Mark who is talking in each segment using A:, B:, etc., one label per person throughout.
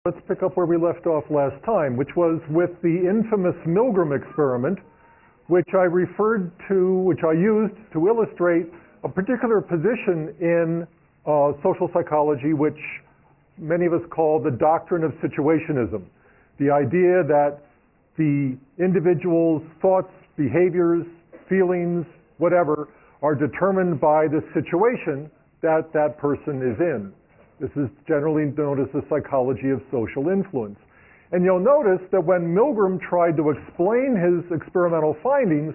A: Let's pick up where we left off last time, which was with the infamous Milgram experiment, which I used to illustrate a particular position in social psychology, which many of us call the doctrine of situationism. The idea that the individual's thoughts, behaviors, feelings, whatever, are determined by the situation that that person is in. This is generally known as the psychology of social influence. And you'll notice that when Milgram tried to explain his experimental findings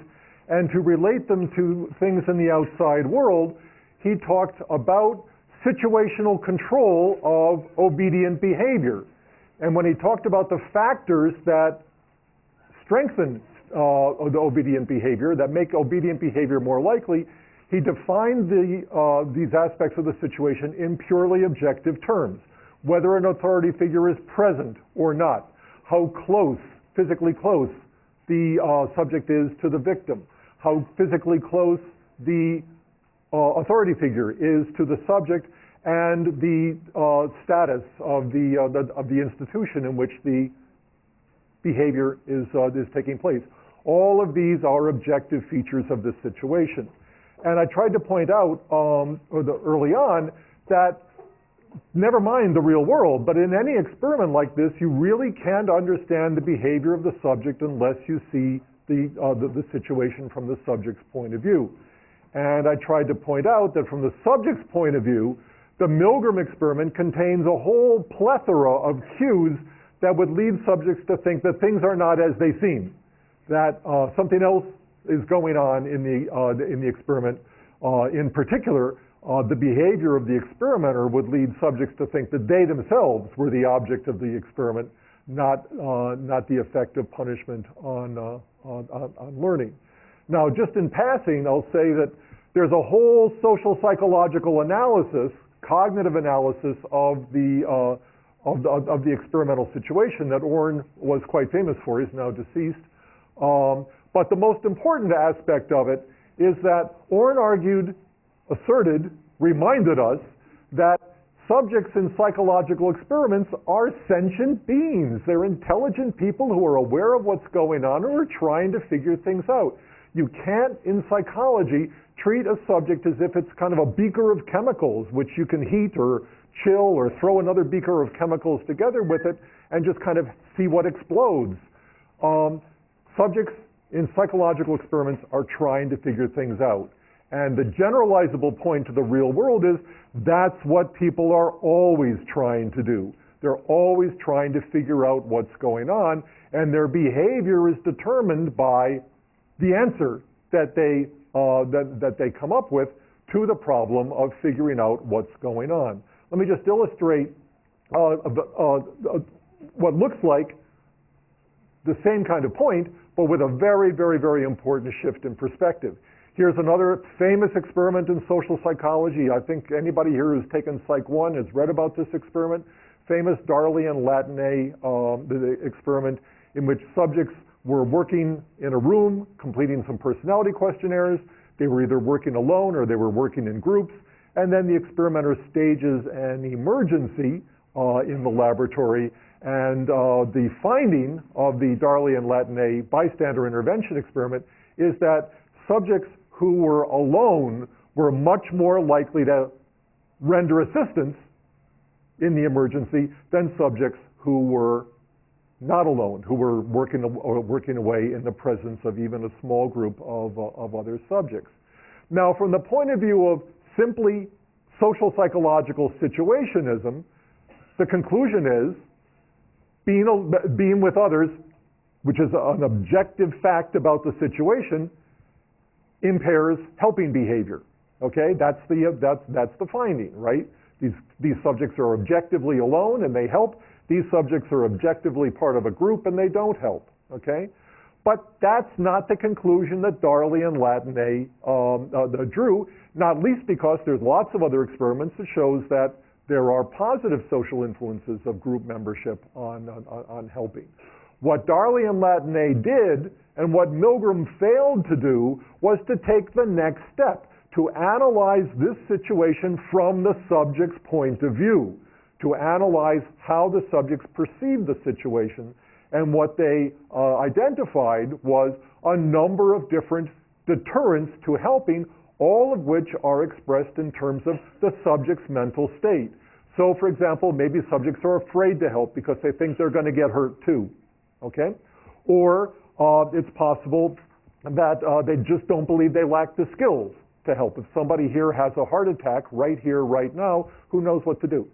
A: and to relate them to things in the outside world, he talked about situational control of obedient behavior. And when he talked about the factors that strengthen the obedient behavior, that make obedient behavior more likely, he defined these aspects of the situation in purely objective terms. Whether an authority figure is present or not, how close, physically close, the subject is to the victim, how physically close the authority figure is to the subject, and the status of the institution in which the behavior is taking place. All of these are objective features of this situation. And I tried to point out early on that never mind the real world, but in any experiment like this, you really can't understand the behavior of the subject unless you see the situation from the subject's point of view. And I tried to point out that from the subject's point of view, the Milgram experiment contains a whole plethora of cues that would lead subjects to think that things are not as they seem, that something else is going on in the experiment. In particular, the behavior of the experimenter would lead subjects to think that they themselves were the object of the experiment, not the effect of punishment on learning. Now, just in passing, I'll say that there's a whole social psychological analysis, cognitive analysis of the experimental situation that Orrin was quite famous for. He's now deceased. But the most important aspect of it is that Orrin asserted, reminded us that subjects in psychological experiments are sentient beings. They're intelligent people who are aware of what's going on and are trying to figure things out. You can't, in psychology, treat a subject as if it's kind of a beaker of chemicals, which you can heat or chill or throw another beaker of chemicals together with it and just kind of see what explodes. Subjects in psychological experiments are trying to figure things out. And the generalizable point to the real world is that's what people are always trying to do. They're always trying to figure out what's going on, and their behavior is determined by the answer that they come up with to the problem of figuring out what's going on. Let me just illustrate what looks like the same kind of point, but with a very, very, very important shift in perspective. Here's another famous experiment in social psychology. I think anybody here who's taken Psych 1 has read about this experiment. Famous Darley and Latané the experiment in which subjects were working in a room, completing some personality questionnaires. They were either working alone or they were working in groups. And then the experimenter stages an emergency in the laboratory. And the finding of the Darley and Latané bystander intervention experiment is that subjects who were alone were much more likely to render assistance in the emergency than subjects who were not alone, who were working away in the presence of even a small group of other subjects. Now, from the point of view of simply social psychological situationism, the conclusion is being with others, which is an objective fact about the situation, impairs helping behavior. Okay, that's the finding, right? These subjects are objectively alone and they help. These subjects are objectively part of a group and they don't help. Okay, but that's not the conclusion that Darley and Latané drew. Not least because there's lots of other experiments that shows that there are positive social influences of group membership on helping. What Darley and Latané did, and what Milgram failed to do, was to take the next step, to analyze this situation from the subject's point of view, to analyze how the subjects perceived the situation, and what they identified was a number of different deterrents to helping, all of which are expressed in terms of the subject's mental state. So, for example, maybe subjects are afraid to help because they think they're going to get hurt too, okay? Or it's possible that they just don't believe they lack the skills to help. If somebody here has a heart attack right here, right now, who knows what to do?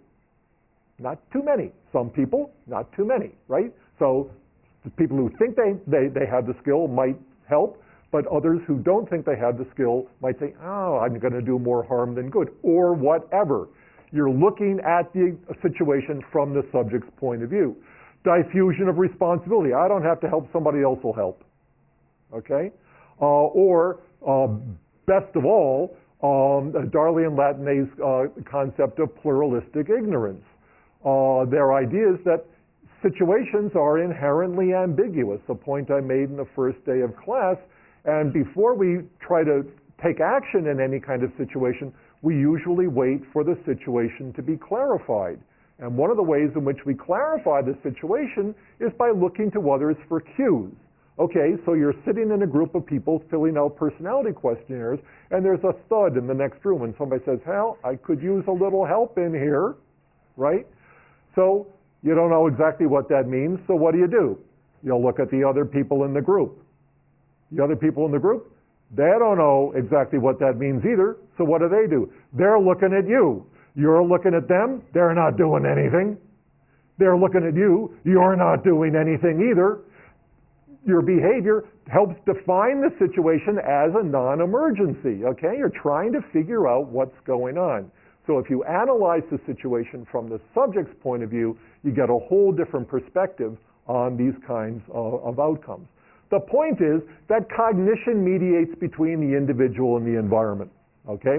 A: Not too many. Some people, not too many, right? So the people who think they have the skill might help, but others who don't think they have the skill might say, oh, I'm going to do more harm than good, or whatever. You're looking at the situation from the subject's point of view. Diffusion of responsibility. I don't have to help, somebody else will help. Okay? Best of all, Darley and Latané's concept of pluralistic ignorance. Their idea is that situations are inherently ambiguous, a point I made in the first day of class, and before we try to take action in any kind of situation, we usually wait for the situation to be clarified. And one of the ways in which we clarify the situation is by looking to others for cues. Okay, so you're sitting in a group of people filling out personality questionnaires, and there's a thud in the next room, and somebody says, hell, I could use a little help in here, right? So you don't know exactly what that means, so what do? You'll look at the other people in the group. The other people in the group, they don't know exactly what that means either, so what do? They're looking at you. You're looking at them, they're not doing anything. They're looking at you, you're not doing anything either. Your behavior helps define the situation as a non-emergency, okay? You're trying to figure out what's going on. So if you analyze the situation from the subject's point of view, you get a whole different perspective on these kinds of outcomes. The point is that cognition mediates between the individual and the environment, okay?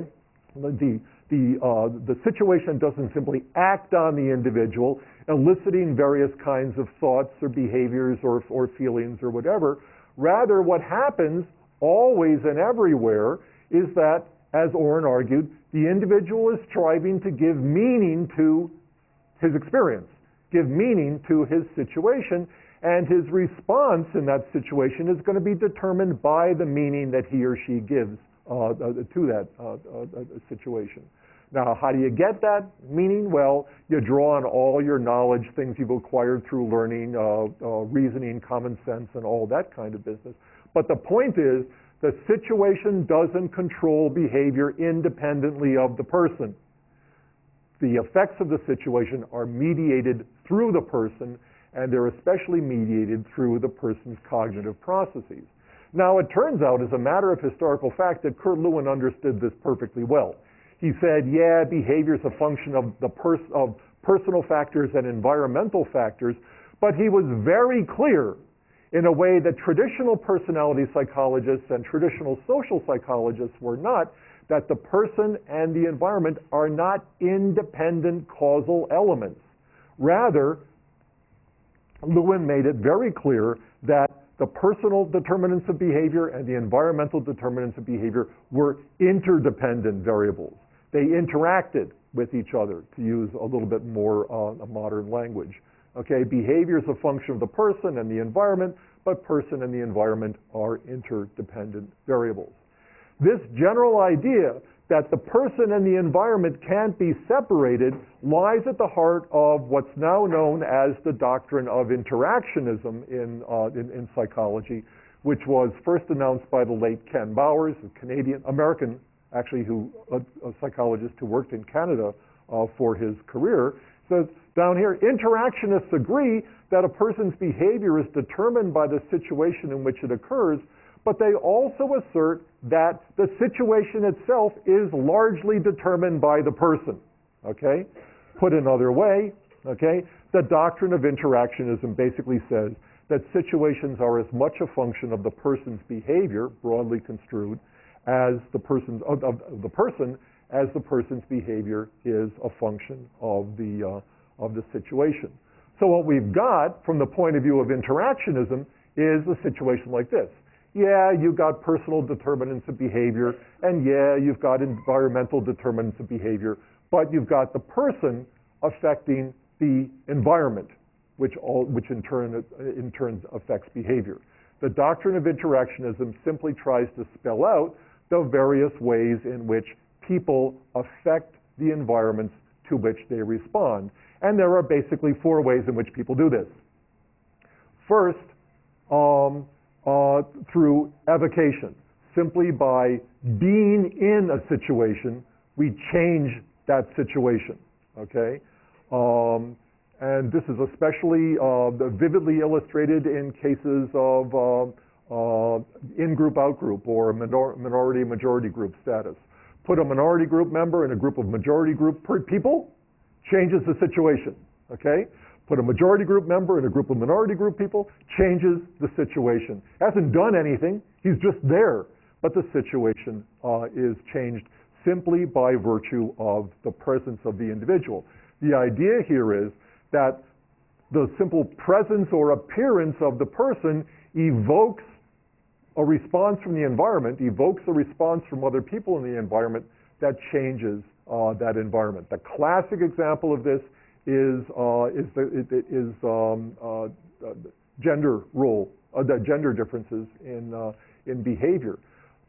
A: The situation doesn't simply act on the individual, eliciting various kinds of thoughts or behaviors or feelings or whatever. Rather, what happens always and everywhere is that, as Orrin argued, the individual is striving to give meaning to his experience, give meaning to his situation, and his response in that situation is going to be determined by the meaning that he or she gives to that situation. Now, how do you get that meaning? Well, you draw on all your knowledge, things you've acquired through learning, reasoning, common sense, and all that kind of business. But the point is, the situation doesn't control behavior independently of the person. The effects of the situation are mediated through the person, and they're especially mediated through the person's cognitive processes. Now, it turns out, as a matter of historical fact, that Kurt Lewin understood this perfectly well. He said, yeah, behavior is a function of personal factors and environmental factors, but he was very clear in a way that traditional personality psychologists and traditional social psychologists were not, that the person and the environment are not independent causal elements. Rather, Lewin made it very clear that the personal determinants of behavior and the environmental determinants of behavior were interdependent variables. They interacted with each other, to use a little bit more modern language. Okay, behavior is a function of the person and the environment, but person and the environment are interdependent variables. This general idea that the person and the environment can't be separated lies at the heart of what's now known as the doctrine of interactionism in psychology, which was first announced by the late Ken Bowers, a American, actually, a psychologist who worked in Canada for his career. Says down here, interactionists agree that a person's behavior is determined by the situation in which it occurs, but they also assert that the situation itself is largely determined by the person, okay? Put another way, okay, the doctrine of interactionism basically says that situations are as much a function of the person's behavior, broadly construed, as the person's as the person's behavior is a function of the situation. So what we've got from the point of view of interactionism is a situation like this. Yeah, you've got personal determinants of behavior, and yeah, you've got environmental determinants of behavior, but you've got the person affecting the environment, which in turn affects behavior. The doctrine of interactionism simply tries to spell out the various ways in which people affect the environments to which they respond. And there are basically 4 ways in which people do this. First, through evocation. Simply by being in a situation, we change that situation, okay? And this is especially vividly illustrated in cases of in-group, out-group, or minority-majority group status. Put a minority group member in a group of majority group people, changes the situation, okay? Put a majority group member in a group of minority group people, changes the situation. Hasn't done anything, he's just there. But the situation is changed simply by virtue of the presence of the individual. The idea here is that the simple presence or appearance of the person evokes a response from the environment, evokes a response from other people in the environment that changes that environment. The classic example of this is gender role, the gender differences in behavior.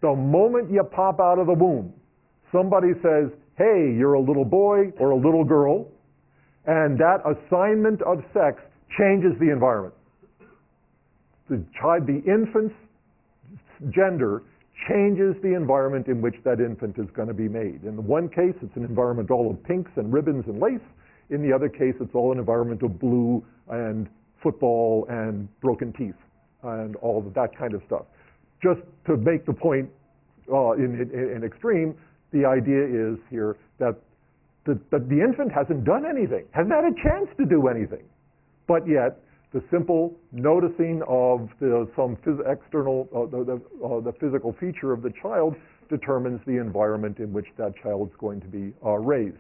A: The moment you pop out of the womb, somebody says, hey, you're a little boy or a little girl, and that assignment of sex changes the environment. The infant's gender changes the environment in which that infant is going to be made. In the one case, it's an environment all of pinks and ribbons and lace. In the other case, it's all an environment of blue and football and broken teeth and all of that kind of stuff. Just to make the point in extreme, the idea is here that the infant hasn't done anything, hasn't had a chance to do anything. But yet, the simple noticing of some external, the physical feature of the child determines the environment in which that child's going to be raised.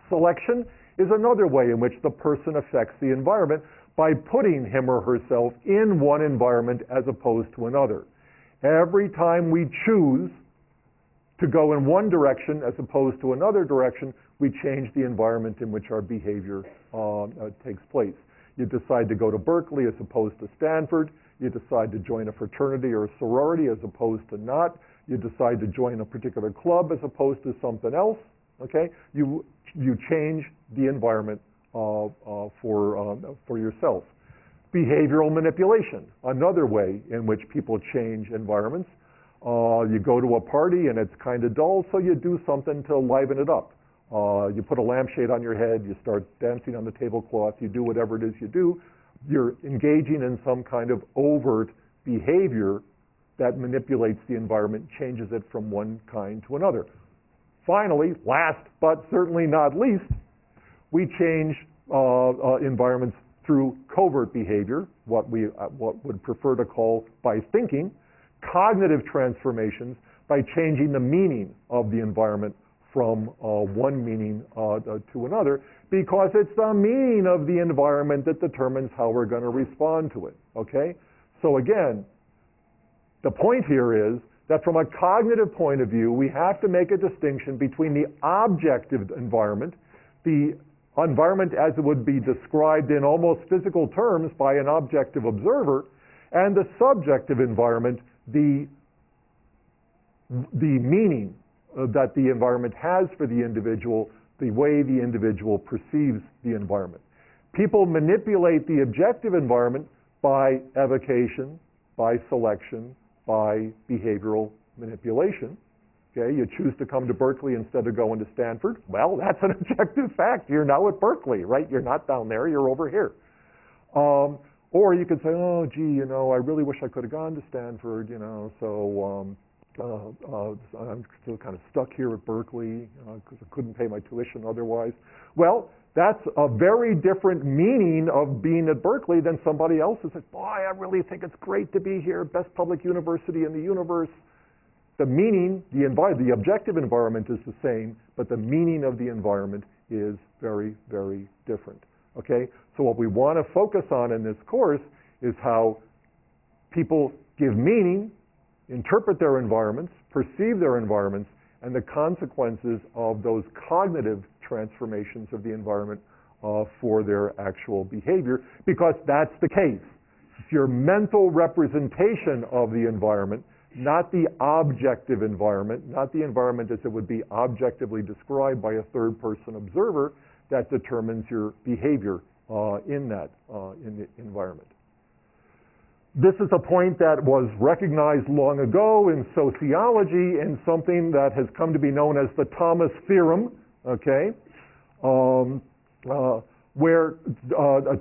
A: Selection is another way in which the person affects the environment by putting him or herself in one environment as opposed to another. Every time we choose to go in one direction as opposed to another direction, we change the environment in which our behavior takes place. You decide to go to Berkeley as opposed to Stanford. You decide to join a fraternity or a sorority as opposed to not. You decide to join a particular club as opposed to something else. Okay? You change the environment for yourself. Behavioral manipulation, another way in which people change environments. You go to a party and it's kind of dull, so you do something to liven it up. You put a lampshade on your head, you start dancing on the tablecloth, you do whatever it is you do. You're engaging in some kind of overt behavior that manipulates the environment, changes it from one kind to another. Finally, last but certainly not least, we change environments through covert behavior, what would prefer to call by thinking, cognitive transformations by changing the meaning of the environment from one meaning to another, because it's the meaning of the environment that determines how we're going to respond to it, okay? So again, the point here is that from a cognitive point of view, we have to make a distinction between the objective environment, the environment as it would be described in almost physical terms by an objective observer, and the subjective environment, the meaning that the environment has for the individual, the way the individual perceives the environment. People manipulate the objective environment by evocation, by selection, by behavioral manipulation. Okay, you choose to come to Berkeley instead of going to Stanford. Well, that's an objective fact. You're now at Berkeley, right? You're not down there, you're over here. Or you could say, oh, gee, I really wish I could have gone to Stanford, so I'm still kind of stuck here at Berkeley because I couldn't pay my tuition otherwise. Well, that's a very different meaning of being at Berkeley than somebody else who says, boy, I really think it's great to be here, best public university in the universe. The meaning, the objective environment is the same, but the meaning of the environment is very, very different. Okay? So what we want to focus on in this course is how people give meaning, interpret their environments, perceive their environments, and the consequences of those cognitive transformations of the environment for their actual behavior, because that's the case. It's your mental representation of the environment, not the objective environment, not the environment as it would be objectively described by a third-person observer, that determines your behavior in the environment. This is a point that was recognized long ago in sociology in something that has come to be known as the Thomas theorem, okay? Where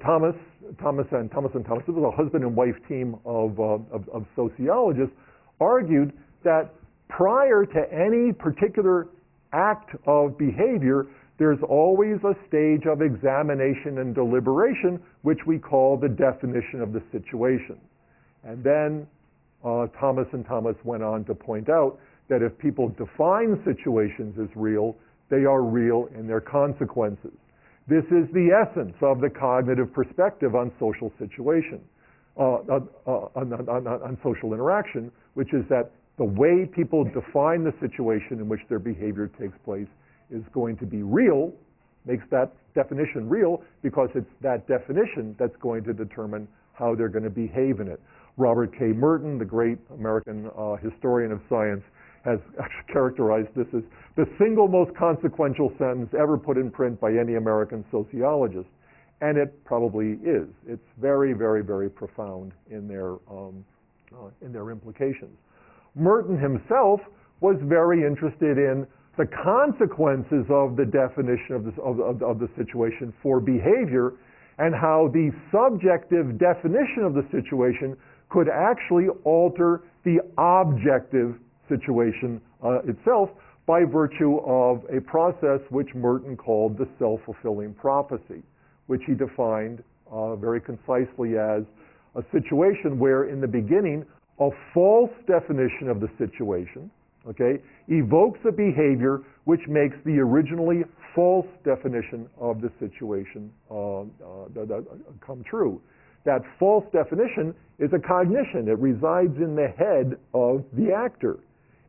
A: Thomas, this was a husband and wife team of sociologists, argued that prior to any particular act of behavior, there's always a stage of examination and deliberation, which we call the definition of the situation. And then Thomas went on to point out that if people define situations as real, they are real in their consequences. This is the essence of the cognitive perspective on social situation, on social interaction, which is that the way people define the situation in which their behavior takes place is going to be real, makes that definition real, because it's that definition that's going to determine how they're going to behave in it. Robert K. Merton, the great American historian of science, has actually characterized this as the single most consequential sentence ever put in print by any American sociologist. And it probably is. It's very, very, very profound in their implications. Merton himself was very interested in the consequences of the definition of the situation for behavior, and how the subjective definition of the situation could actually alter the objective situation itself by virtue of a process which Merton called the self-fulfilling prophecy, which he defined very concisely as a situation where in the beginning a false definition of the situation, okay, evokes a behavior which makes the originally false definition of the situation come true. That false definition is a cognition. It resides in the head of the actor.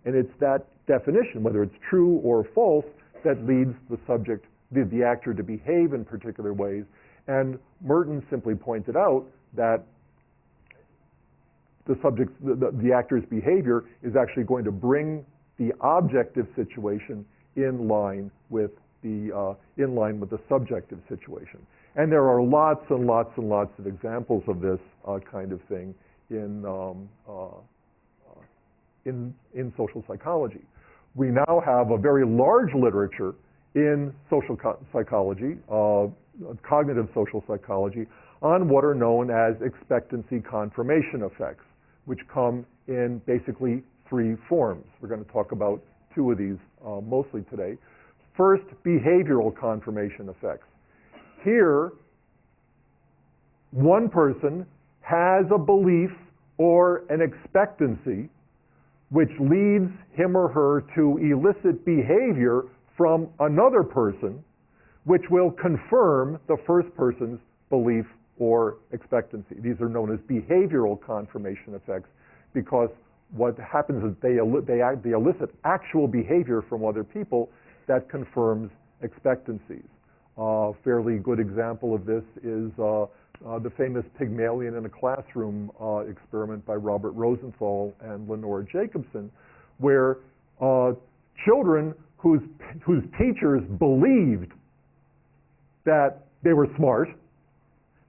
A: And it's that definition, whether it's true or false, that leads the subject, the actor, to behave in particular ways. And Merton simply pointed out that the actor's behavior is actually going to bring the objective situation in line with the subjective situation. And there are lots and lots and lots of examples of this kind of thing in social psychology. We now have a very large literature in social psychology, cognitive social psychology, on what are known as expectancy confirmation effects, which come in basically three forms. We're going to talk about two of these mostly today. First, behavioral confirmation effects. Here, one person has a belief or an expectancy which leads him or her to elicit behavior from another person, which will confirm the first person's belief or expectancy. These are known as behavioral confirmation effects, because what happens is they elicit actual behavior from other people that confirms expectancies. A fairly good example of this is the famous Pygmalion in a classroom experiment by Robert Rosenthal and Lenore Jacobson, where children whose teachers believed that they were smart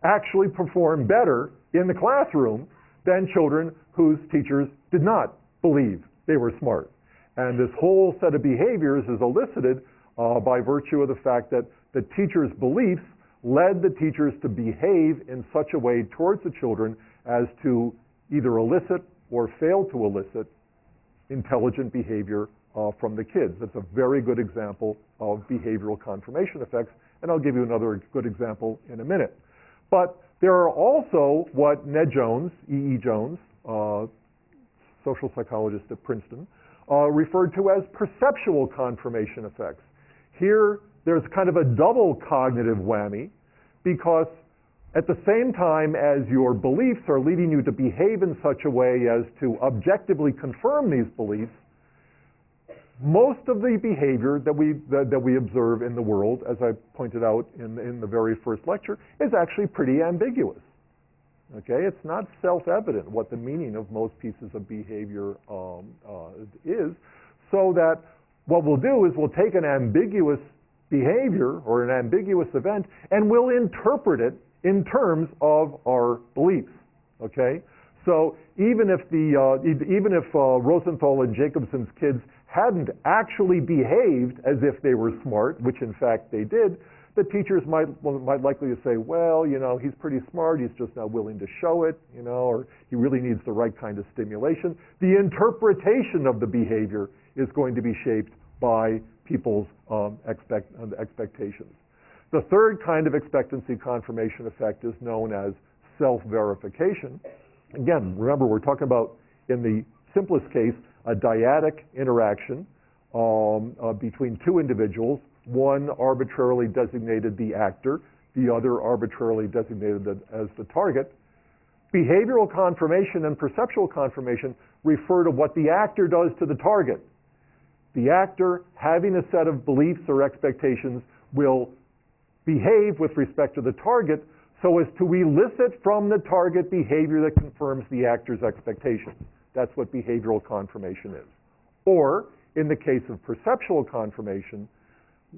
A: actually perform better in the classroom than children whose teachers did not believe they were smart. And this whole set of behaviors is elicited by virtue of the fact that the teacher's beliefs led the teachers to behave in such a way towards the children as to either elicit or fail to elicit intelligent behavior from the kids. That's a very good example of behavioral confirmation effects, and I'll give you another good example in a minute. But there are also what Ned Jones, E.E. Jones, social psychologist at Princeton, referred to as perceptual confirmation effects. Here, there's kind of a double cognitive whammy, because at the same time as your beliefs are leading you to behave in such a way as to objectively confirm these beliefs, most of the behavior that we observe in the world, as I pointed out in the very first lecture, is actually pretty ambiguous. Okay, it's not self-evident what the meaning of most pieces of behavior is, so that what we'll do is we'll take an ambiguous behavior or an ambiguous event and we'll interpret it in terms of our beliefs. Okay, so even if Rosenthal and Jacobson's kids hadn't actually behaved as if they were smart, which in fact they did, the teachers might likely say, well, you know, he's pretty smart, he's just not willing to show it, you know, or he really needs the right kind of stimulation. The interpretation of the behavior is going to be shaped by people's expectations. The third kind of expectancy confirmation effect is known as self-verification. Again, remember, we're talking about, in the simplest case, a dyadic interaction between two individuals. One arbitrarily designated the actor, the other arbitrarily designated as the target. Behavioral confirmation and perceptual confirmation refer to what the actor does to the target. The actor, having a set of beliefs or expectations, will behave with respect to the target so as to elicit from the target behavior that confirms the actor's expectations. That's what behavioral confirmation is. Or, in the case of perceptual confirmation,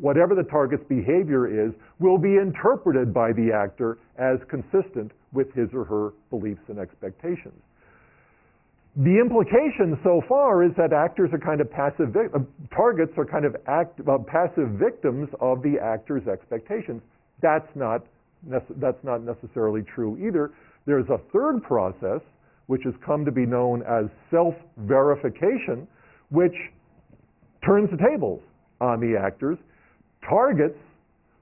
A: whatever the target's behavior is will be interpreted by the actor as consistent with his or her beliefs and expectations. The implication so far is that actors are kind of targets are kind of passive victims of the actor's expectations. That's not necessarily true either. There's a third process, which has come to be known as self-verification, which turns the tables on the actors. Targets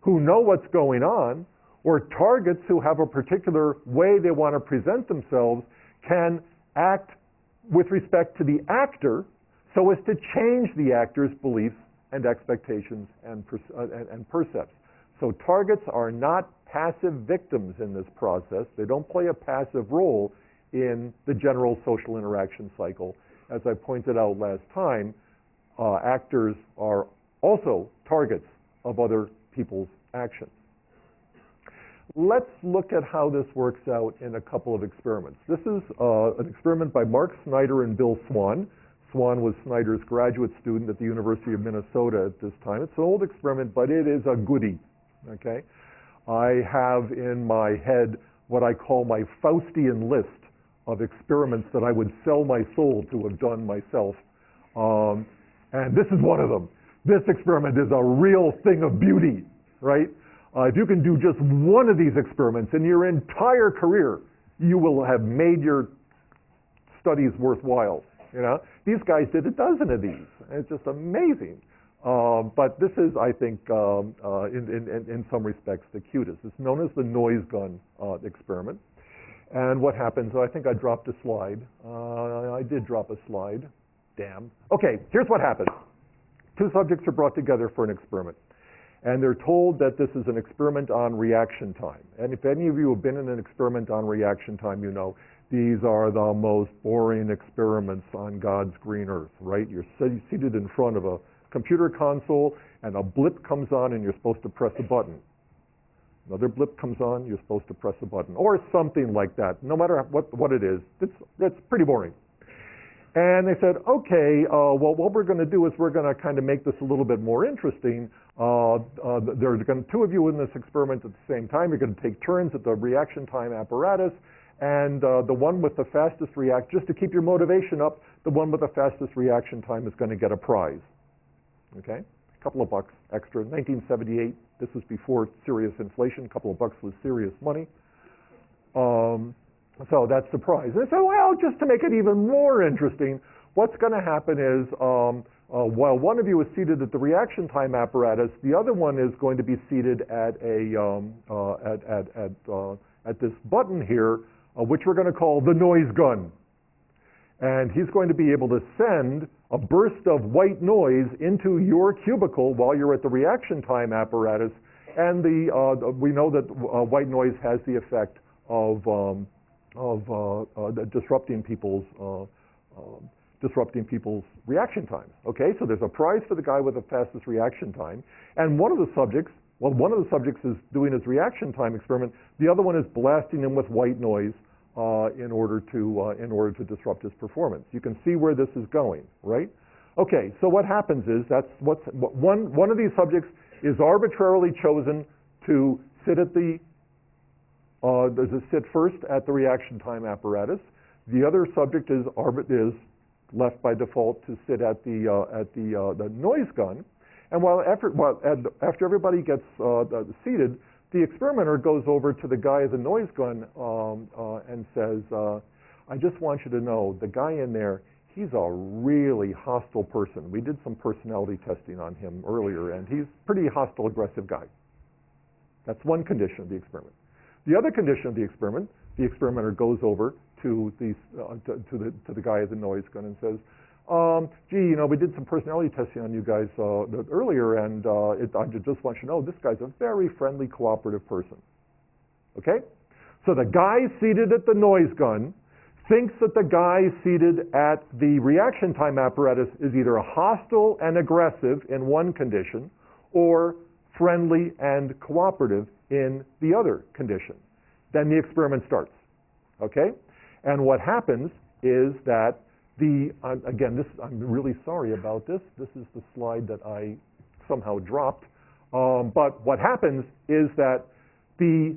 A: who know what's going on, or targets who have a particular way they want to present themselves, can act with respect to the actor so as to change the actor's beliefs and expectations and percepts. So targets are not passive victims in this process. They don't play a passive role in the general social interaction cycle. As I pointed out last time, actors are also targets of other people's actions. Let's look at how this works out in a couple of experiments. This is an experiment by Mark Snyder and Bill Swan. Swan was Snyder's graduate student at the University of Minnesota at this time. It's an old experiment, but it is a goodie. Okay? I have in my head what I call my Faustian list of experiments that I would sell my soul to have done myself. And this is one of them. This experiment is a real thing of beauty, right? If you can do just one of these experiments in your entire career, you will have made your studies worthwhile. You know, these guys did a dozen of these. It's just amazing. But this is, I think, in some respects, the cutest. It's known as the noise gun experiment. And what happens? I think I dropped a slide. I did drop a slide. Damn. Okay, here's what happens. Two subjects are brought together for an experiment. And they're told that this is an experiment on reaction time. And if any of you have been in an experiment on reaction time, you know these are the most boring experiments on God's green earth, right? You're seated in front of a computer console, and a blip comes on, and you're supposed to press a button. Another blip comes on, you're supposed to press a button, or something like that. No matter what it is, it's pretty boring. And they said, okay, well, what we're going to do is we're going to kind of make this a little bit more interesting. There's going to two of you in this experiment at the same time. You're going to take turns at the reaction time apparatus, and the one with the fastest just to keep your motivation up, the one with the fastest reaction time is going to get a prize. Okay? A couple of bucks extra. 1978, this was before serious inflation. A couple of bucks was serious money. So that's the prize. And they said, well, just to make it even more interesting, what's going to happen is while one of you is seated at the reaction time apparatus, the other one is going to be seated at at this button here, which we're going to call the noise gun. And he's going to be able to send a burst of white noise into your cubicle while you're at the reaction time apparatus. And we know that white noise has the effect of disrupting people's disrupting people's reaction times. Okay, so there's a prize for the guy with the fastest reaction time, and one of the subjects is doing his reaction time experiment. The other one is blasting him with white noise in order to disrupt his performance. You can see where this is going, right? Okay, so what happens is one of these subjects is arbitrarily chosen to sit sit first at the reaction time apparatus. The other subject is left by default to sit at the noise gun. And after everybody gets seated, the experimenter goes over to the guy at the noise gun and says, I just want you to know, the guy in there, he's a really hostile person. We did some personality testing on him earlier, and he's a pretty hostile, aggressive guy. That's one condition of the experiment. The other condition of the experiment, the experimenter goes over to the guy at the noise gun and says, gee, we did some personality testing on you guys earlier, and I just want you to know this guy's a very friendly, cooperative person. Okay? So the guy seated at the noise gun thinks that the guy seated at the reaction time apparatus is either hostile and aggressive in one condition or friendly and cooperative in the other condition. Then the experiment starts. Okay? And what happens is that again, I'm really sorry about this. This is the slide that I somehow dropped. But what happens is that the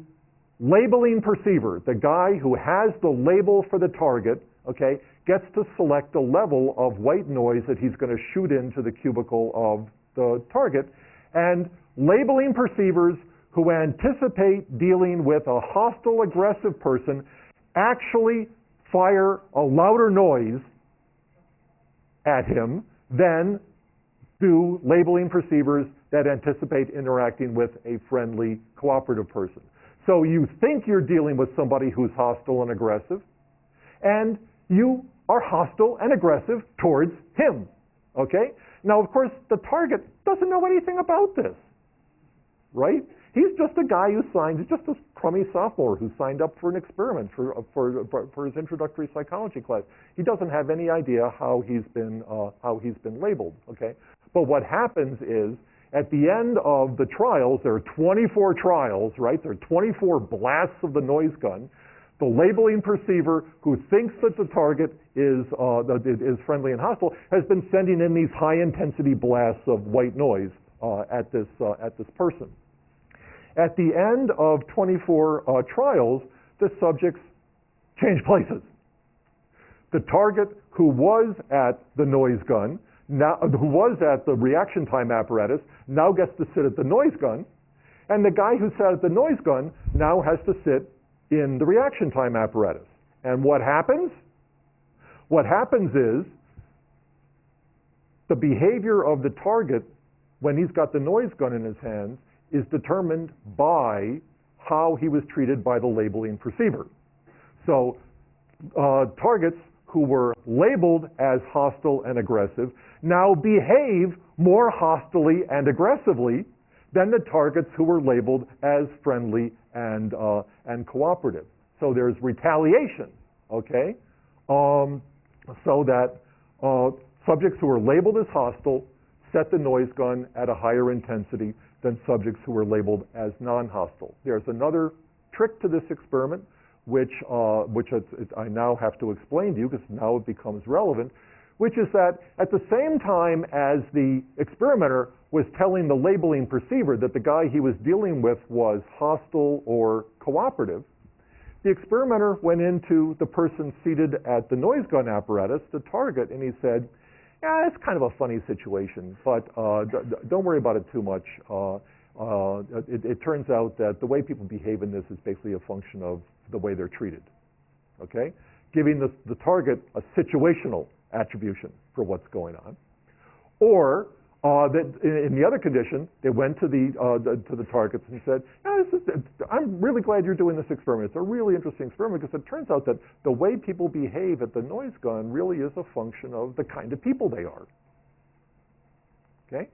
A: labeling perceiver, the guy who has the label for the target, okay, gets to select the level of white noise that he's going to shoot into the cubicle of the target. And labeling perceivers who anticipate dealing with a hostile, aggressive person actually fire a louder noise at him than do labeling perceivers that anticipate interacting with a friendly, cooperative person. So you think you're dealing with somebody who's hostile and aggressive, and you are hostile and aggressive towards him. Okay? Now, of course, the target doesn't know anything about this, right? He's just a guy he's just a crummy sophomore who signed up for an experiment for his introductory psychology class. He doesn't have any idea how he's been labeled. Okay, but what happens is at the end of the trials, there are 24 trials, right? There are 24 blasts of the noise gun. The labeling perceiver who thinks that the target is friendly and hostile has been sending in these high-intensity blasts of white noise at this person. At the end of 24 trials, the subjects change places. The target who was at the noise gun, who was at the reaction time apparatus, now gets to sit at the noise gun, and the guy who sat at the noise gun now has to sit in the reaction time apparatus. And what happens? What happens is the behavior of the target when he's got the noise gun in his hands is determined by how he was treated by the labeling perceiver. So targets who were labeled as hostile and aggressive now behave more hostilely and aggressively than the targets who were labeled as friendly and cooperative. So there's retaliation, okay? So that subjects who are labeled as hostile set the noise gun at a higher intensity than subjects who were labeled as non-hostile. There's another trick to this experiment, which I now have to explain to you because now it becomes relevant, which is that at the same time as the experimenter was telling the labeling perceiver that the guy he was dealing with was hostile or cooperative, the experimenter went into the person seated at the noise gun apparatus, the target, and he said, yeah, it's kind of a funny situation, but don't worry about it too much. It turns out that the way people behave in this is basically a function of the way they're treated, okay? Giving the target a situational attribution for what's going on. Or that in the other condition, they went to the targets and said, yeah, I'm really glad you're doing this experiment. It's a really interesting experiment because it turns out that the way people behave at the noise gun really is a function of the kind of people they are. Okay?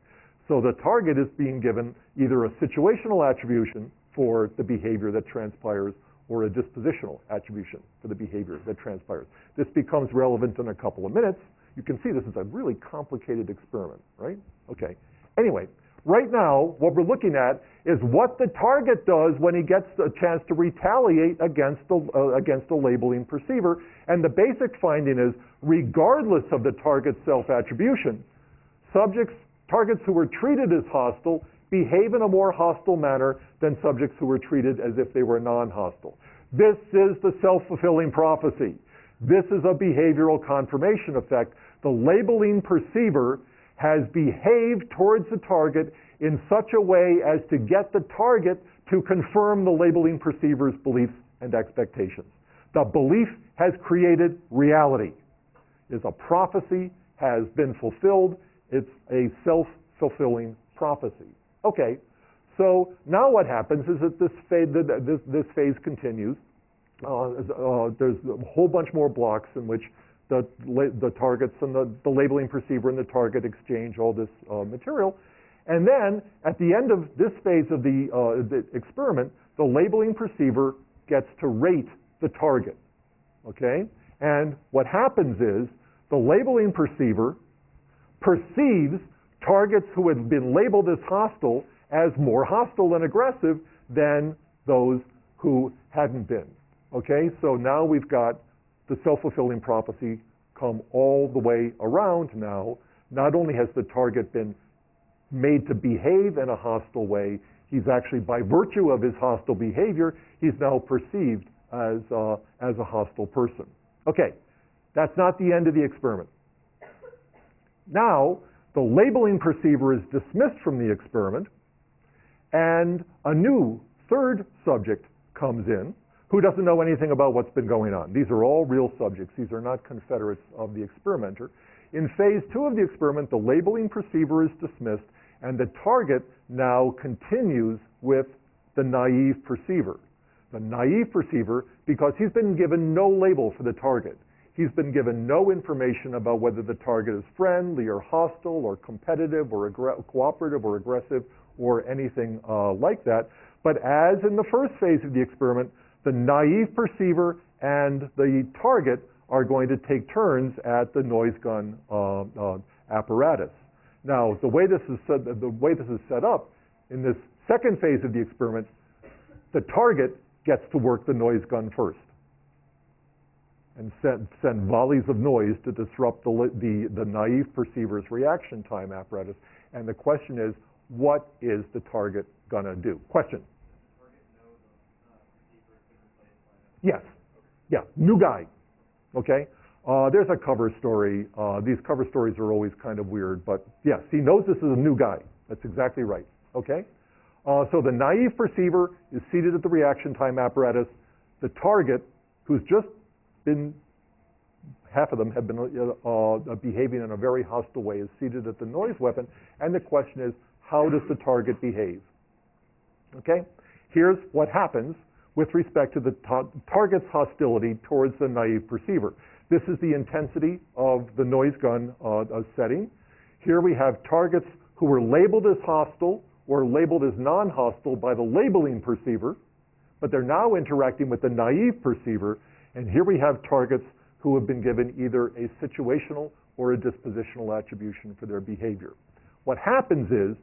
A: So the target is being given either a situational attribution for the behavior that transpires or a dispositional attribution for the behavior that transpires. This becomes relevant in a couple of minutes. You can see this is a really complicated experiment, right? Okay. Anyway, right now, what we're looking at is what the target does when he gets a chance to retaliate against a labeling perceiver. And the basic finding is, regardless of the target's self-attribution, targets who were treated as hostile behave in a more hostile manner than subjects who were treated as if they were non-hostile. This is the self-fulfilling prophecy. This is a behavioral confirmation effect. The labeling perceiver has behaved towards the target in such a way as to get the target to confirm the labeling perceiver's beliefs and expectations. The belief has created reality. It's a prophecy, has been fulfilled. It's a self-fulfilling prophecy. Okay, so now what happens is that this phase continues. There's a whole bunch more blocks in which the targets and the labeling perceiver and the target exchange all this material. And then, at the end of this phase of the experiment, the labeling perceiver gets to rate the target, okay? And what happens is the labeling perceiver perceives targets who had been labeled as hostile as more hostile and aggressive than those who hadn't been, okay? So now we've got the self-fulfilling prophecy come all the way around now. Not only has the target been made to behave in a hostile way, he's actually, by virtue of his hostile behavior, he's now perceived as a hostile person. Okay, that's not the end of the experiment. Now, the labeling perceiver is dismissed from the experiment, and a new third subject comes in who doesn't know anything about what's been going on. These are all real subjects. These are not confederates of the experimenter. In phase 2 of the experiment, the labeling perceiver is dismissed, and the target now continues with the naive perceiver. The naive perceiver, because he's been given no label for the target. He's been given no information about whether the target is friendly or hostile or competitive or cooperative or aggressive or anything like that. But as in the first phase of the experiment, the naive perceiver and the target are going to take turns at the noise gun apparatus. Now, the way this is set up, in this second phase of the experiment, the target gets to work the noise gun first and send volleys of noise to disrupt the naive perceiver's reaction time apparatus. And the question is, what is the target going to do? Question? Yes. Yeah, new guy. Okay? There's a cover story. These cover stories are always kind of weird, but yes, he knows this is a new guy. That's exactly right. Okay? So the naive perceiver is seated at the reaction time apparatus. The target, who's just been, half of them have been behaving in a very hostile way, is seated at the noise weapon. And the question is, how does the target behave? Okay? Here's what happens with respect to the target's hostility towards the naive perceiver. This is the intensity of the noise gun setting. Here we have targets who were labeled as hostile or labeled as non-hostile by the labeling perceiver, but they're now interacting with the naive perceiver. And here we have targets who have been given either a situational or a dispositional attribution for their behavior. What happens is,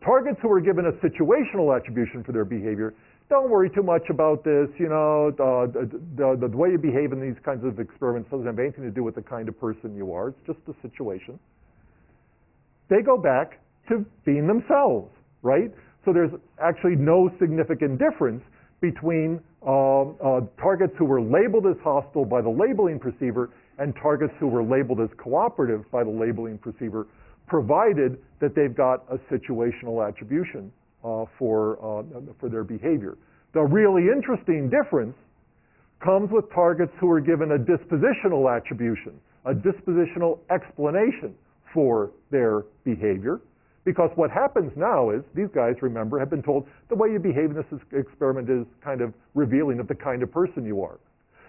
A: targets who are given a situational attribution for their behavior, don't worry too much about this, you know, the way you behave in these kinds of experiments doesn't have anything to do with the kind of person you are, it's just a situation. They go back to being themselves, right? So there's actually no significant difference between targets who were labeled as hostile by the labeling perceiver and targets who were labeled as cooperative by the labeling perceiver, provided that they've got a situational attribution for their behavior. The really interesting difference comes with targets who are given a dispositional attribution, a dispositional explanation for their behavior. Because what happens now is, these guys, remember, have been told the way you behave in this experiment is kind of revealing of the kind of person you are.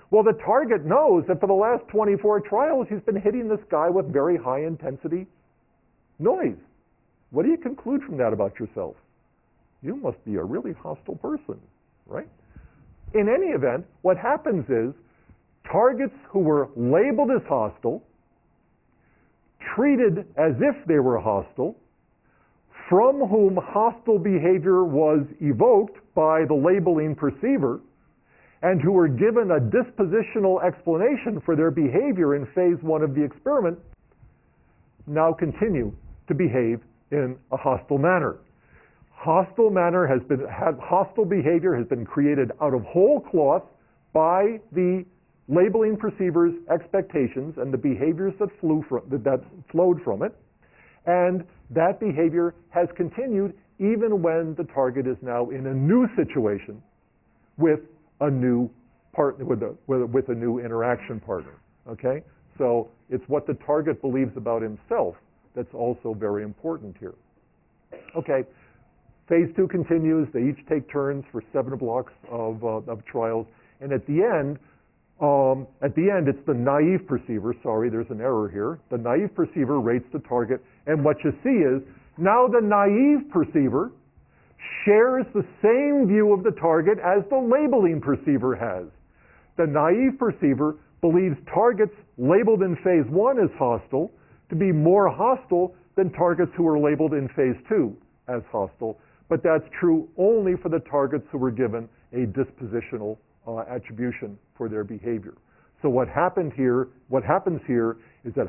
A: Well, the target knows that for the last 24 trials, he's been hitting this guy with very high intensity noise. What do you conclude from that about yourself? You must be a really hostile person, right? In any event, what happens is, targets who were labeled as hostile treated as if they were hostile, from whom hostile behavior was evoked by the labeling perceiver, and who were given a dispositional explanation for their behavior in phase 1 of the experiment, now continue to behave in a hostile manner. Hostile behavior has been created out of whole cloth by the labeling perceiver's expectations and the behaviors that flowed from it, and that behavior has continued even when the target is now in a new situation with a new partner, with a new interaction partner. Okay, so it's what the target believes about himself that's also very important here. Okay, phase 2 continues. They each take turns for 7 blocks of trials, and at the end, it's the naive perceiver. Sorry, there's an error here. The naive perceiver rates the target, and what you see is now the naive perceiver shares the same view of the target as the labeling perceiver has. The naive perceiver believes targets labeled in phase 1 as hostile to be more hostile than targets who are labeled in phase 2 as hostile, but that's true only for the targets who were given a dispositional attribution for their behavior. So what happens here is that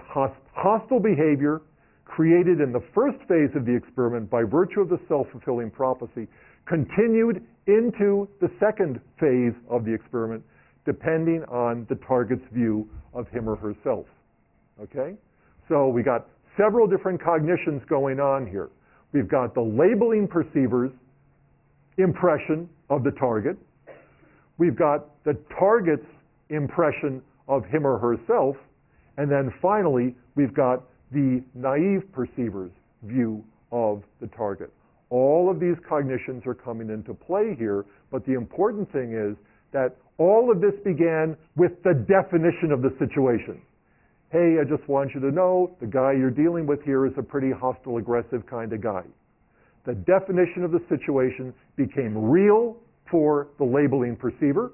A: hostile behavior created in the first phase of the experiment by virtue of the self-fulfilling prophecy continued into the second phase of the experiment, depending on the target's view of him or herself. Okay? So we got several different cognitions going on here. We've got the labeling perceiver's impression of the target. We've got the target's impression of him or herself. And then finally, we've got the naive perceiver's view of the target. All of these cognitions are coming into play here, but the important thing is that all of this began with the definition of the situation. Hey, I just want you to know the guy you're dealing with here is a pretty hostile, aggressive kind of guy. The definition of the situation became real for the labeling perceiver.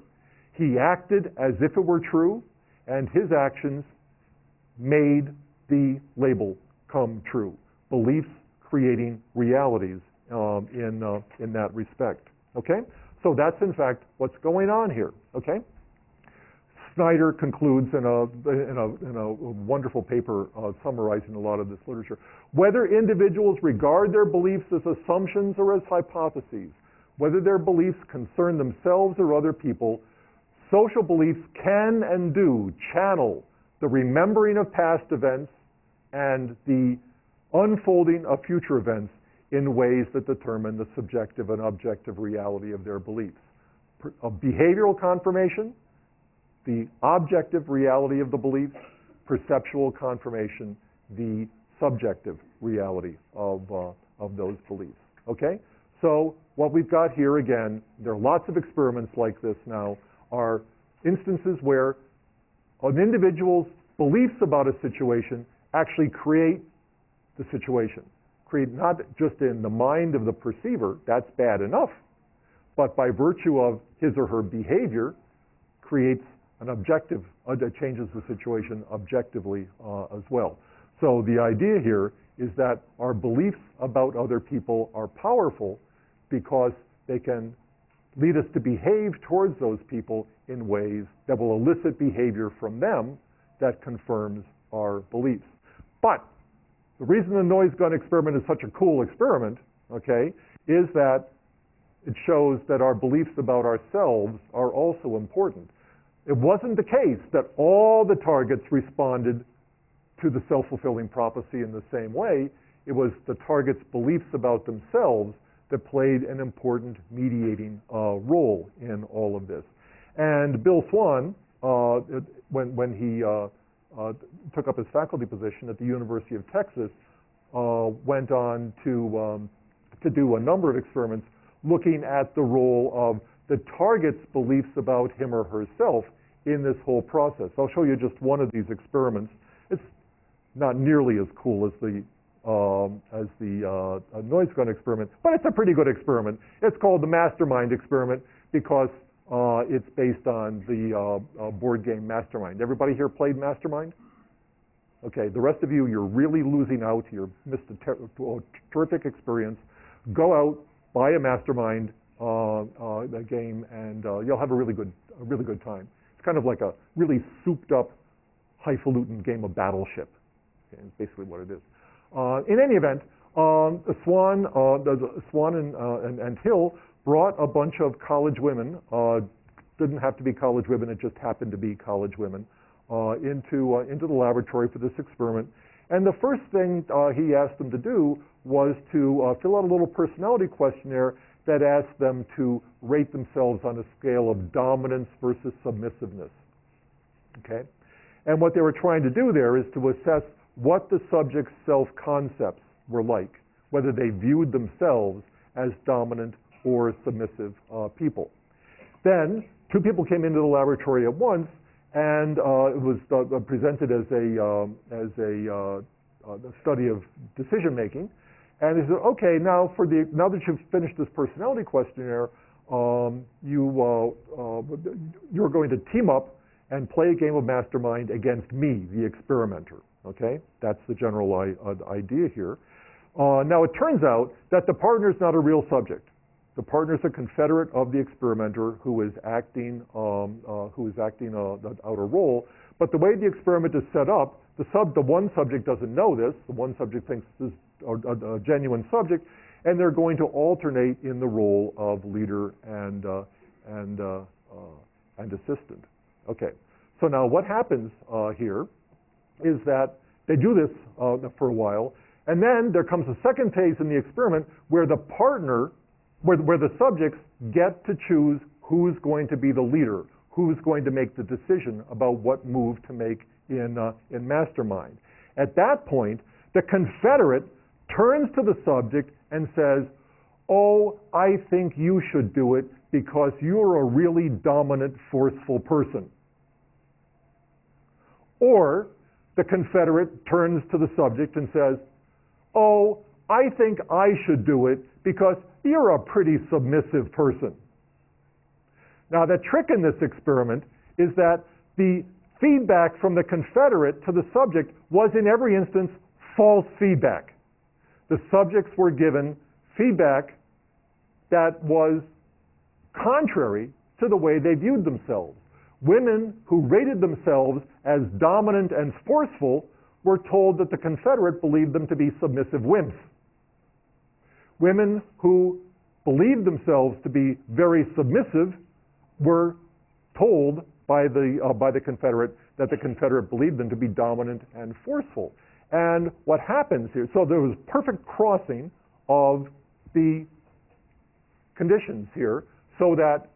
A: He acted as if it were true, and his actions made the label come true. Beliefs creating realities in that respect. Okay? So that's in fact what's going on here. Okay? Snyder concludes in a wonderful paper summarizing a lot of this literature. Whether individuals regard their beliefs as assumptions or as hypotheses, whether their beliefs concern themselves or other people, social beliefs can and do channel the remembering of past events and the unfolding of future events in ways that determine the subjective and objective reality of their beliefs. Behavioral confirmation, the objective reality of the beliefs; perceptual confirmation, the subjective reality of those beliefs. Okay? So what we've got here, again, there are lots of experiments like this now, are instances where an individual's beliefs about a situation actually create the situation. Create not just in the mind of the perceiver, that's bad enough, but by virtue of his or her behavior, creates an objective, changes the situation objectively as well. So the idea here is that our beliefs about other people are powerful because they can lead us to behave towards those people in ways that will elicit behavior from them that confirms our beliefs. But the reason the noise gun experiment is such a cool experiment, okay, is that it shows that our beliefs about ourselves are also important. It wasn't the case that all the targets responded to the self-fulfilling prophecy in the same way. It was the target's beliefs about themselves that played an important mediating role in all of this. And Bill Swan, when he took up his faculty position at the University of Texas, went on to do a number of experiments looking at the role of the target's beliefs about him or herself in this whole process. I'll show you just one of these experiments. It's not nearly as cool as the noise gun experiment, but it's a pretty good experiment. It's called the Mastermind experiment because it's based on the board game Mastermind. Everybody here played Mastermind? Okay, the rest of you, you're really losing out. You've missed a terrific experience. Go out, buy a mastermind game, and you'll have a really good time. It's kind of like a really souped up, highfalutin game of Battleship. Okay, it's basically what it is. In any event, Swan and Hill brought a bunch of college women. Didn't have to be college women; it just happened to be college women into the laboratory for this experiment. And the first thing he asked them to do was to fill out a little personality questionnaire that asked them to rate themselves on a scale of dominance versus submissiveness. Okay? And what they were trying to do there is to assess what the subject's self-concepts were like, whether they viewed themselves as dominant or submissive people. Then, two people came into the laboratory at once, and it was presented as a study of decision making. And they said, okay, now that you've finished this personality questionnaire, you're going to team up and play a game of mastermind against me, the experimenter. Okay, that's the general idea here. Now it turns out that the partner's not a real subject. The partner's a confederate of the experimenter who is acting the outer role. But the way the experiment is set up, the one subject doesn't know this. The one subject thinks this is a genuine subject, and they're going to alternate in the role of leader and assistant. Okay. So now what happens here is that they do this for a while, and then there comes a second phase in the experiment where the partner, where the subjects get to choose who's going to be the leader, who's going to make the decision about what move to make in mastermind. At that point, the confederate turns to the subject and says, oh, I think you should do it because you're a really dominant, forceful person. Or the confederate turns to the subject and says, oh, I think I should do it because you're a pretty submissive person. Now, the trick in this experiment is that the feedback from the confederate to the subject was in every instance false feedback. The subjects were given feedback that was contrary to the way they viewed themselves. Women who rated themselves as dominant and forceful were told that the confederate believed them to be submissive wimps. Women who believed themselves to be very submissive were told by the confederate that the confederate believed them to be dominant and forceful. And what happens here, so there was perfect crossing of the conditions here, so that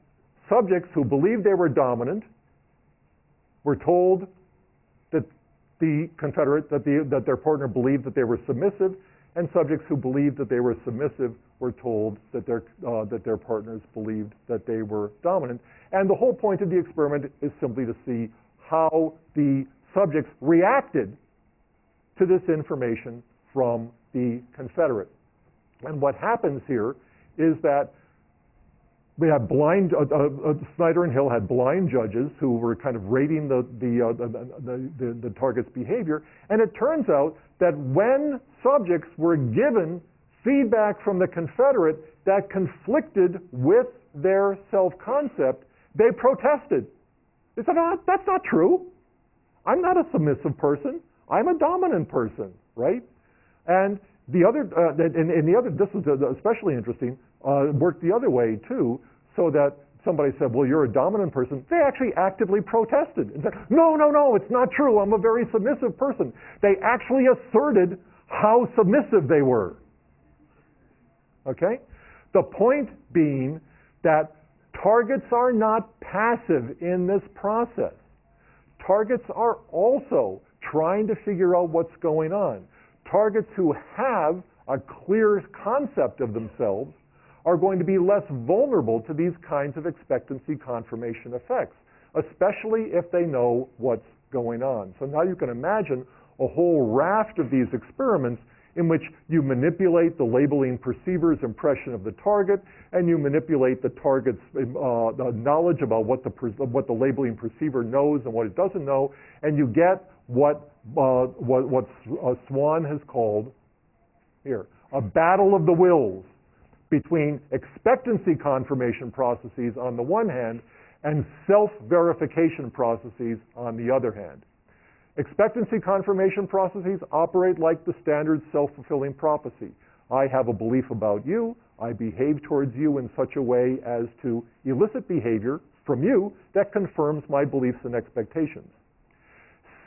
A: subjects who believed they were dominant were told that the confederate, that their partner believed that they were submissive, and subjects who believed that they were submissive were told that their partners believed that they were dominant. And the whole point of the experiment is simply to see how the subjects reacted to this information from the confederate. And what happens here is that we have blind, Snyder and Hill had blind judges who were kind of rating the target's behavior, and it turns out that when subjects were given feedback from the confederate that conflicted with their self-concept, they protested. They said, oh, that's not true. I'm not a submissive person. I'm a dominant person, right? And the other, this is especially interesting, worked the other way too, so that somebody said, well, you're a dominant person. They actually actively protested and said, no, it's not true. I'm a very submissive person. They actually asserted how submissive they were. Okay? The point being that targets are not passive in this process. Targets are also trying to figure out what's going on. Targets who have a clear concept of themselves are going to be less vulnerable to these kinds of expectancy confirmation effects, especially if they know what's going on. So now you can imagine a whole raft of these experiments in which you manipulate the labeling perceiver's impression of the target, and you manipulate the target's knowledge about what the labeling perceiver knows and what it doesn't know, and you get what Swan has called here a battle of the wills between expectancy confirmation processes on the one hand and self-verification processes on the other hand. Expectancy confirmation processes operate like the standard self-fulfilling prophecy. I have a belief about you. I behave towards you in such a way as to elicit behavior from you that confirms my beliefs and expectations.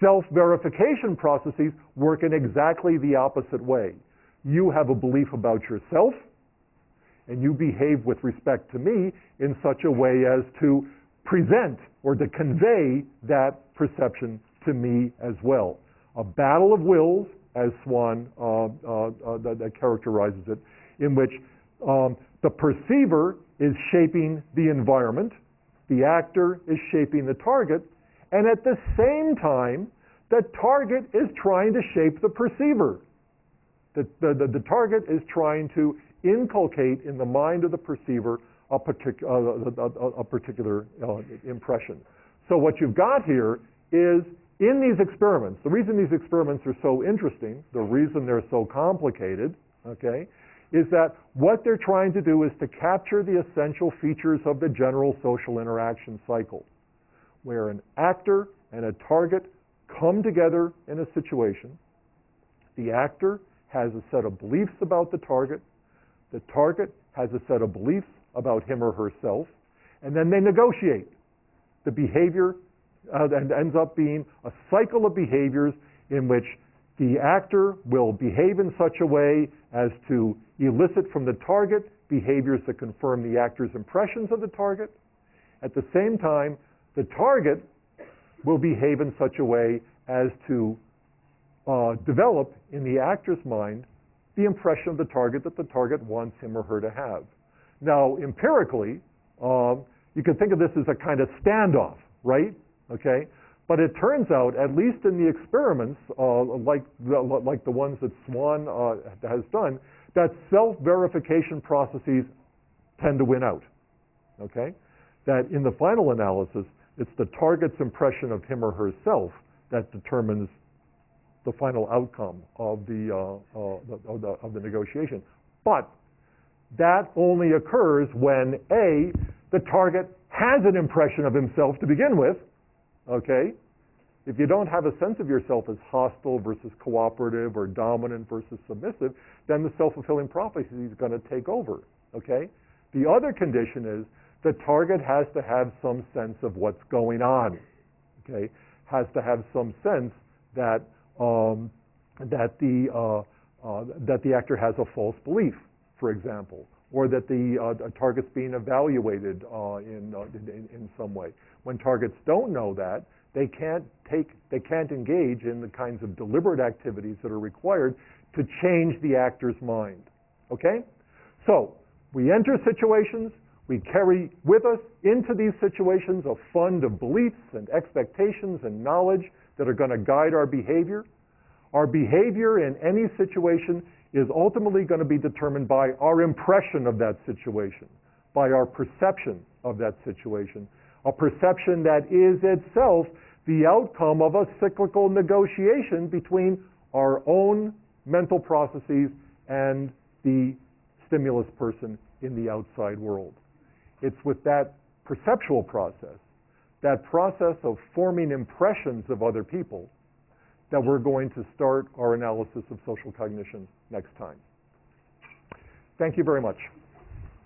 A: Self-verification processes work in exactly the opposite way. You have a belief about yourself, and you behave with respect to me in such a way as to present or to convey that perception to me as well. A battle of wills, as Swan that characterizes it, in which the perceiver is shaping the environment, the actor is shaping the target, and at the same time, the target is trying to shape the perceiver. The target is trying to inculcate in the mind of the perceiver a particular impression. So what you've got here is, in these experiments, the reason these experiments are so interesting, the reason they're so complicated, okay, is that what they're trying to do is to capture the essential features of the general social interaction cycle, where an actor and a target come together in a situation. The actor has a set of beliefs about the target has a set of beliefs about him or herself, and then they negotiate. The behavior and ends up being a cycle of behaviors in which the actor will behave in such a way as to elicit from the target behaviors that confirm the actor's impressions of the target. At the same time, the target will behave in such a way as to develop in the actor's mind the impression of the target that the target wants him or her to have. Now, empirically, you can think of this as a kind of standoff, right? Okay? But it turns out, at least in the experiments, like the ones that Swan has done, that self-verification processes tend to win out. Okay? That in the final analysis, it's the target's impression of him or herself that determines the final outcome of the negotiation. But that only occurs when A, the target has an impression of himself to begin with. Okay? If you don't have a sense of yourself as hostile versus cooperative or dominant versus submissive, then the self-fulfilling prophecy is going to take over. Okay? The other condition is the target has to have some sense of what's going on. Okay? Has to have some sense that the actor has a false belief, for example, or that the target's being evaluated in some way. When targets don't know that, they can't engage in the kinds of deliberate activities that are required to change the actor's mind. Okay? So we enter situations, we carry with us into these situations a fund of beliefs and expectations and knowledge that are going to guide our behavior. Our behavior in any situation is ultimately going to be determined by our impression of that situation, by our perception of that situation, a perception that is itself the outcome of a cyclical negotiation between our own mental processes and the stimulus person in the outside world. It's with that perceptual process, that process of forming impressions of other people, that we're going to start our analysis of social cognition next time. Thank you very much.